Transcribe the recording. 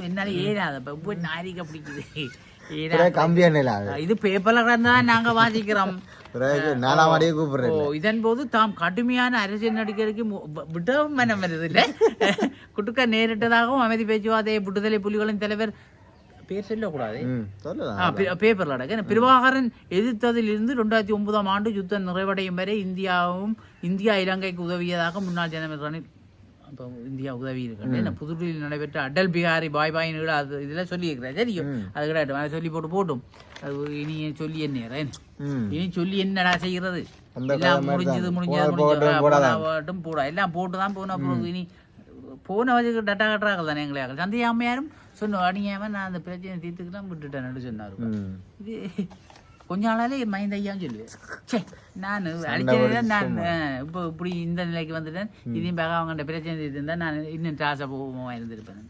என்னால ஏறாது இப்ப நாரிக்க பிடிக்குது இது பேப்பர்ல தான் நாங்க வாசிக்கிறோம். கூப்பிடுறோம். இதன் போது தாம் கடுமையான அரசியல் நடிகருக்கு விடவும் மனம் வருது இல்ல. குட்டுக்க நேரிட்டதாகவும் அமைதி பேச்சுவார்த்தை விடுதலை புலிகளின் தலைவர் பேர் சொல்லக்கூடாது பேப்பர்ல அடக்க பிரபாகரன் எதிர்த்ததில் இருந்து 2009ஆம் ஆண்டு யுத்தம் நிறைவடையும் வரை இந்தியா இலங்கைக்கு உதவியதாக முன்னாள் ஜனாதிபதி ரணில் அப்போ இந்தியா உதவி இருக்கு. புதுடில்லியில் நடைபெற்ற அடல் பிகாரி பாய்பாயின் அது இதெல்லாம் சொல்லியிருக்கிறேன். சரியும் அது கிடையாது சொல்லி போட்டும். அது இனி சொல்லி என்ன இனி சொல்லி என்னடா செய்கிறது, எல்லாம் முடிஞ்சது போட எல்லாம் போட்டுதான் போன. அப்புறம் இனி போன வச்சுக்கு டட்டா கட்டுறாங்க தானே எங்களை சந்தையாமையாரும் சொன்ன அடியாம நான் அந்த பிரச்சனை தீர்த்துக்கெல்லாம் விட்டுட்டேன்னு சொன்னாரு. இது கொஞ்ச நாளாலே மைண்ட் ஐயான்னு சொல்லுவேன். சே நான் அடிச்சேன் நான் இப்போ இப்படி இந்த நிலைக்கு வந்துட்டேன். இதையும் பார்க்க அவங்கள்ட்ட பிரச்சனை தீர்த்துருந்தா நான் இன்னும் டாஸாக போகாமல் இருந்திருப்பேன்.